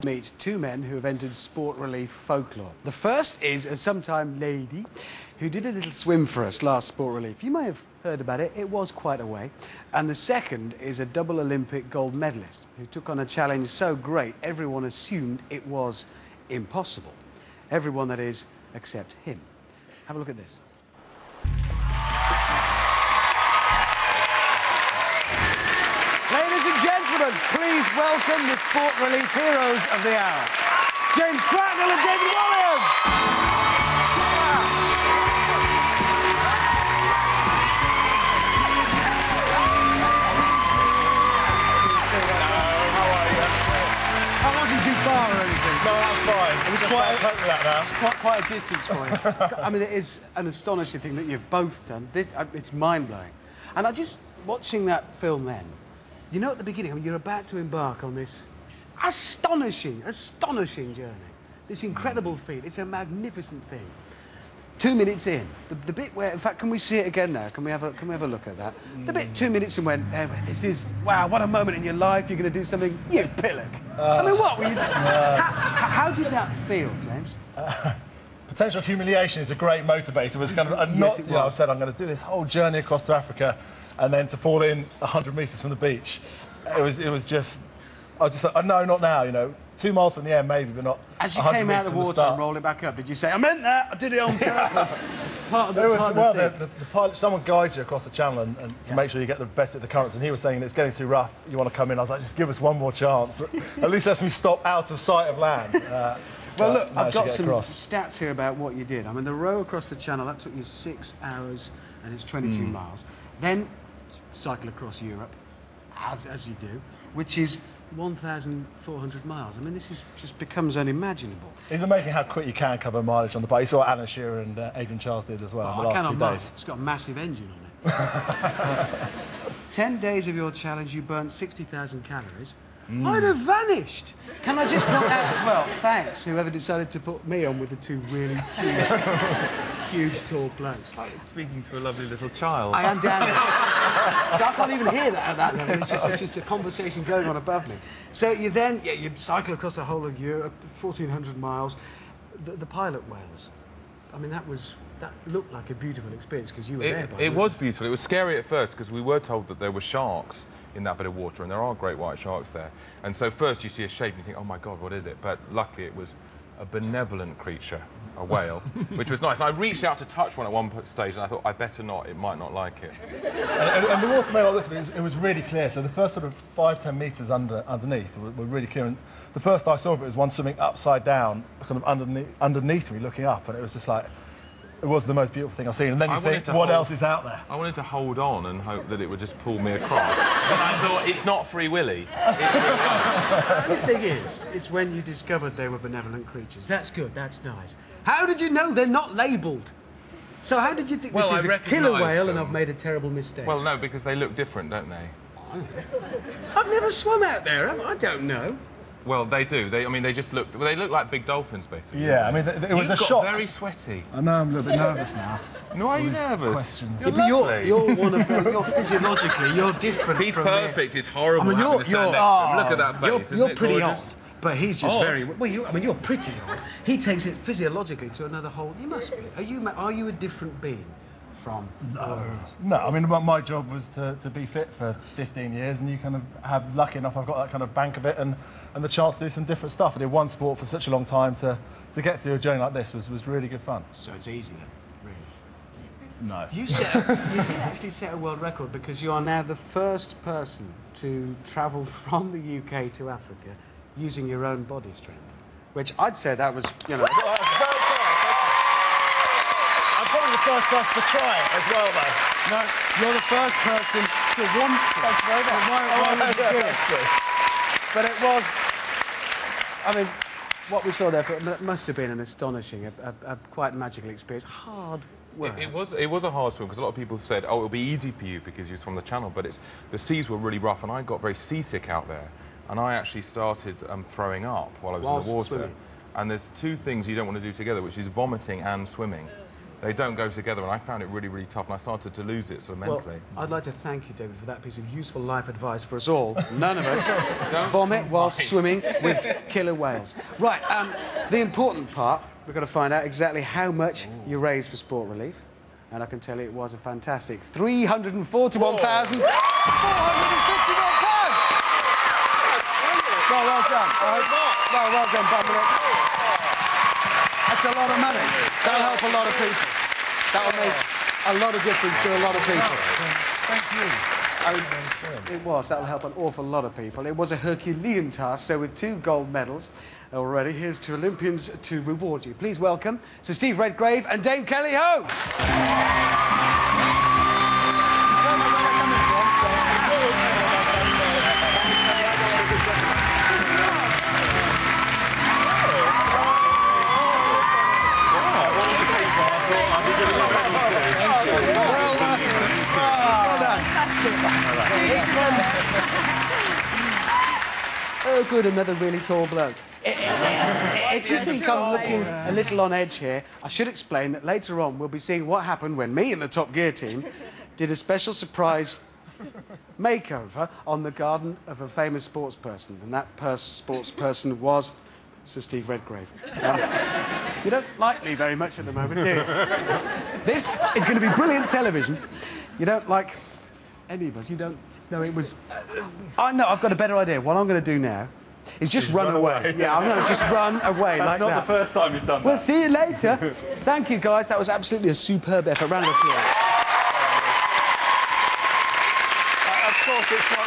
Meets two men who have entered sport relief folklore. The first is a sometime lady who did a little swim for us last sport relief. You may have heard about it. It was quite a way. And the second is a double Olympic gold medalist who took on a challenge so great everyone assumed it was impossible. Everyone, that is, except him. Have a look at this. Ladies and gentlemen, please welcome the sport relief heroes of the hour, James Kracnell and David Walliams. That wasn't too far or anything. No, that's fine. It was quite a distance for you. I mean, it is an astonishing thing that you've both done. It's mind-blowing. And I just, watching that film then, you know, at the beginning, I mean, you're about to embark on this astonishing journey. This incredible feat. It's a magnificent thing. 2 minutes in, the bit where, in fact, can we see it again now? Can we have a look at that? The bit 2 minutes and went, this is, wow, what a moment in your life. You're going to do something, you pillock. I mean, what were you doing? How did that feel, James? Potential humiliation is a great motivator. It was kind of I've said I'm going to do this whole journey across to Africa, and then to fall in 100 metres from the beach. It was just, I just thought, no, not now. You know, 2 miles from the end maybe, but not. As you came out of the water and rolled it back up, did you say, I meant that, I did it on purpose? It's part of the the pilot, someone guides you across the channel and to make sure you get the best bit of the currents, and he was saying it's getting too rough, you want to come in. I was like, just give us one more chance. At least let me stop out of sight of land. Well, look, I've got some stats here about what you did. I mean, the row across the channel, that took you 6 hours and it's 22 miles. Then cycle across Europe, as you do, which is 1,400 miles. I mean, this just becomes unimaginable. It's amazing how quick you can cover mileage on the bike. You saw what Alan Shearer and Adrian Charles did as well in the last 2 days. It's got a massive engine on it. 10 days of your challenge, you burnt 60,000 calories. I'd have vanished. Can I just point out as well, thanks, whoever decided to put me on with the two really huge tall blokes. Like speaking to a lovely little child. I am down there. So I can't even hear that at that level. It's just a conversation going on above me. So you then, you cycle across the whole of Europe, 1,400 miles. The pilot whales. I mean, that looked like a beautiful experience because you were there. It was beautiful. It was scary at first because we were told that there were sharks in that bit of water, and there are great white sharks there. And so first you see a shape and you think, oh my God, what is it? But luckily it was a benevolent creature, a whale, which was nice. And I reached out to touch one at one stage and I thought, I better not, it might not like it. and the water made all this, it was really clear. So the first sort of 5–10 metres underneath were really clear. And the first I saw of it was one swimming upside down, kind of underneath me, looking up, and it was just like, it was the most beautiful thing I've seen. And then you think, what else is out there? I wanted to hold on and hope that it would just pull me across. But I thought, it's not Free Willy. It's The thing is, it's when you discovered they were benevolent creatures. That's good, that's nice. How did you know they're not labelled? So how did you think this is a killer whale and I've made a terrible mistake? Well, no, because they look different, don't they? I've never swum out there, have I? I don't know. Well, they do. They just look. Well, they look like big dolphins, basically. Yeah, I mean, it was a shock. Very sweaty. I know, I'm a little bit nervous now. No, are you nervous? Questions. You're one of them. You're physiologically, you're different. He's from perfect. It's horrible. I mean, having to stand next to him. Look at that face. You're pretty gorgeous? odd, but he's just very. Well, you're pretty odd. He takes it physiologically to another whole. You must be. Are you a different being from? No. I mean, my job was to be fit for 15 years, and you kind of have lucky enough. I've got that kind of bank of it, and the chance to do some different stuff. I did one sport for such a long time to get to a journey like this was really good fun. So it's easy then, really? No. You did actually set a world record because you are now the first person to travel from the UK to Africa using your own body strength, which I'd say that was, you know. I'm probably the first person to try it as well, though. No, you're the first person to want to. Thank you very much. Why would you do it? But it was, I mean, what we saw there must have been an astonishing, a quite magical experience. Hard work. It was a hard swim because a lot of people said, oh, it'll be easy for you because you're from the channel, but the seas were really rough and I got very seasick out there. And I actually started throwing up while I was in the water. Swimming. And there's two things you don't want to do together, which is vomiting and swimming. they don't go together, and I found it really, really tough, and I started to lose it sort of mentally. Well, I'd like to thank you, David, for that piece of useful life advice for us all. None of us vomit while swimming with killer whales. Right, the important part, we've got to find out exactly how much you raised for Sport Relief. And I can tell you it was a fantastic £341,451. Well done. Well done, Bumbleets. That's a lot of money. That'll help a lot of people. That'll make a lot of difference to a lot of people. Thank you. It was. That'll help an awful lot of people. It was a Herculean task, so with 2 gold medals already, here's to Olympians to reward you. Please welcome Sir Steve Redgrave and Dame Kelly Holmes. Oh, good, another really tall bloke. If you think I'm looking a little on edge here, I should explain that later on we'll be seeing what happened when me and the Top Gear team did a special surprise makeover on the garden of a famous sports person, and that sports person was Sir Steve Redgrave. You don't like me very much at the moment, do you? This is going to be brilliant television. You don't like any of us. You don't... No, it was... I know, I've got a better idea. What I'm going to do now is just run away. Yeah, I'm going to just run away like that. That's not the first time he's done that. We'll see you later. Thank you, guys. That was absolutely a superb effort. Round of applause. Of course, it's not